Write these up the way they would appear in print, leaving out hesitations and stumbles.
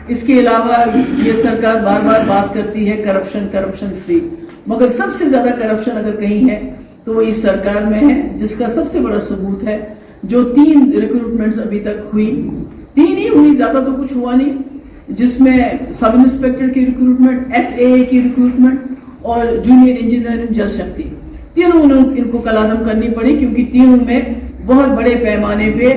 اس کے علاوہ یہ سرکار بار بار بات کرتی ہے کرپشن فری، مگر سب سے زیادہ کرپشن اگر کہیں ہے تو وہ اس سرکار میں ہے، جس کا سب سے بڑا ثبوت ہے جو 3 ریکروٹمنٹس ابھی تک ہوئی، 3 ہی ہوئی، زیادہ تو کچھ ہوا نہیں، جس میں سب انسپیکٹر کی ریکروٹمنٹ، FAA کی ریکروٹمنٹ اور جونیئر انجینئر جل شکتی، تینوں ان کو کلعدم کرنی پڑی، کیونکہ تینوں میں بہت بڑے پیمانے پہ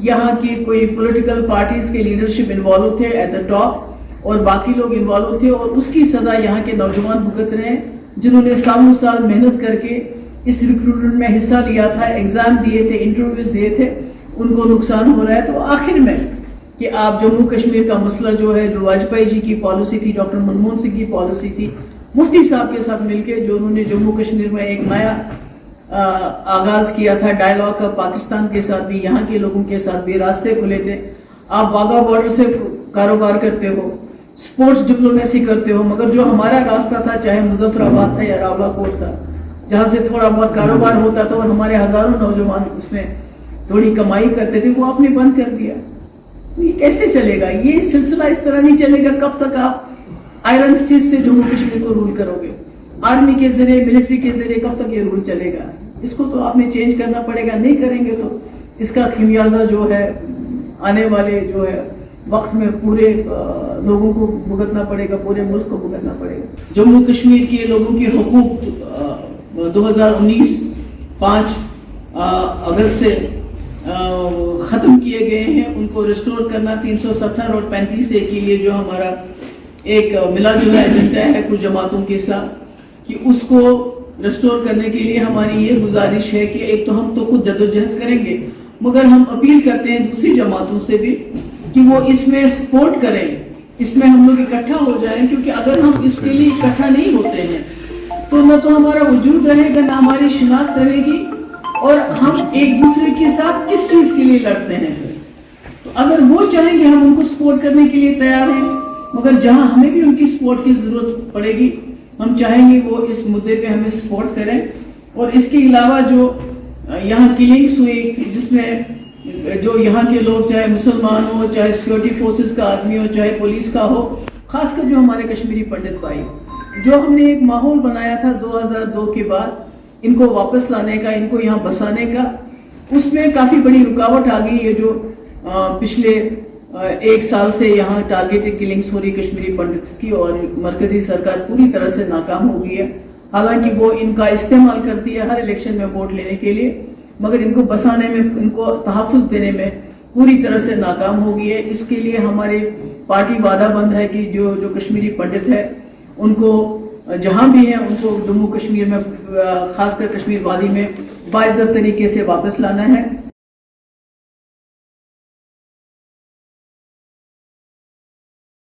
یہاں کی کوئی پولیٹیکل پارٹیز کے لیڈرشپ انوالو تھے ایٹ دا ٹاپ، اور باقی لوگ انوالو تھے، اور اس کی سزا یہاں کے نوجوان بھگت رہے ہیں جنہوں نے سالوں سال محنت کر کے اس ریکروٹمنٹ میں حصہ لیا تھا، ایگزام دیے تھے، انٹرویوز دیے تھے، ان کو نقصان ہو رہا ہے۔ تو آخر میں کہ آپ جموں کشمیر کا مسئلہ جو ہے، جو واجپئی جی کی پالیسی تھی، ڈاکٹر منموہن سنگھ کی پالیسی تھی، مفتی صاحب کے ساتھ مل کے جو انہوں نے جموں کشمیر میں ایک نیا آغاز کیا تھا ڈائیلاگ کا، پاکستان کے ساتھ بھی، یہاں کے لوگوں کے ساتھ بھی راستے کھلے تھے۔ آپ واگا بارڈر سے کاروبار کرتے ہو، سپورٹس ڈپلومیسی کرتے ہو، مگر جو ہمارا راستہ تھا، چاہے مظفر آباد تھا یا راولا کوٹ تھا، جہاں سے تھوڑا بہت کاروبار ہوتا تھا اور ہمارے ہزاروں نوجوان اس میں تھوڑی کمائی کرتے تھے، وہ آپ نے بند کر دیا۔ یہ کیسے چلے گا؟ یہ سلسلہ اس طرح نہیں چلے گا۔ کب تک آپ آئرن فسٹ سے جموں کشمیر کو رول کرو گے؟ آرمی کے ذریعے، ملٹری کے ذریعے کب تک یہ رول چلے گا؟ اس کو تو آپ نے چینج کرنا پڑے گا، نہیں کریں گے تو اس کا خمیازہ جو ہے آنے والے جو ہے وقت میں پورے لوگوں کو بھگتنا پڑے گا، پورے ملک کو بھگتنا پڑے گا۔ جموں کشمیر کے لوگوں کی حقوق 2019 5 اگست سے ختم کیے گئے ہیں، ان کو ریسٹور کرنا 370 اور 35A کے لیے جو ہمارا ایک ملا جلا ایجنڈا ہے کچھ جماعتوں کے ساتھ، کہ اس کو ریسٹور کرنے کے لیے ہماری یہ گزارش ہے کہ ایک تو ہم تو خود جدوجہد کریں گے، مگر ہم اپیل کرتے ہیں دوسری جماعتوں سے بھی کہ وہ اس میں سپورٹ کریں، اس میں ہم لوگ اکٹھا ہو جائیں، کیونکہ اگر ہم اس کے لیے اکٹھا نہیں ہوتے ہیں تو نہ تو ہمارا وجود رہے گا، نہ ہماری شناخت رہے گی، اور ہم ایک دوسرے کے ساتھ کس چیز کے لیے لڑتے ہیں؟ تو اگر وہ چاہیں گے ہم ان کو سپورٹ کرنے کے لیے تیار ہیں، مگر جہاں ہمیں بھی ان کی سپورٹ کی ضرورت پڑے گی، ہم چاہیں گے وہ اس مدعے پہ ہمیں سپورٹ کریں۔ اور اس کے علاوہ جو یہاں کلنگز ہوئی، جس میں جو یہاں کے لوگ، چاہے مسلمان ہو، چاہے سیکورٹی فورسز کا آدمی ہو، چاہے پولیس کا ہو، خاص کر جو ہمارے کشمیری پنڈت بھائی، جو ہم نے ایک ماحول بنایا تھا 2002 کے بعد ان کو واپس لانے کا، ان کو یہاں بسانے کا، اس میں کافی بڑی رکاوٹ آ گئی ہے۔ جو پچھلے 1 سال سے یہاں ٹارگیٹڈ کلنگز ہو رہی کشمیری پنڈتس کی، اور مرکزی سرکار پوری طرح سے ناکام ہو گئی ہے، حالانکہ وہ ان کا استعمال کرتی ہے ہر الیکشن میں ووٹ لینے کے لیے، مگر ان کو بسانے میں، ان کو تحفظ دینے میں پوری طرح سے ناکام ہو گئی ہے۔ اس کے لیے ہماری پارٹی وعدہ بند ہے کہ جو کشمیری پنڈت ہے ان کو جہاں بھی ہیں ان کو جموں کشمیر میں، خاص کر کشمیر وادی میں باعزت طریقے سے واپس لانا ہے۔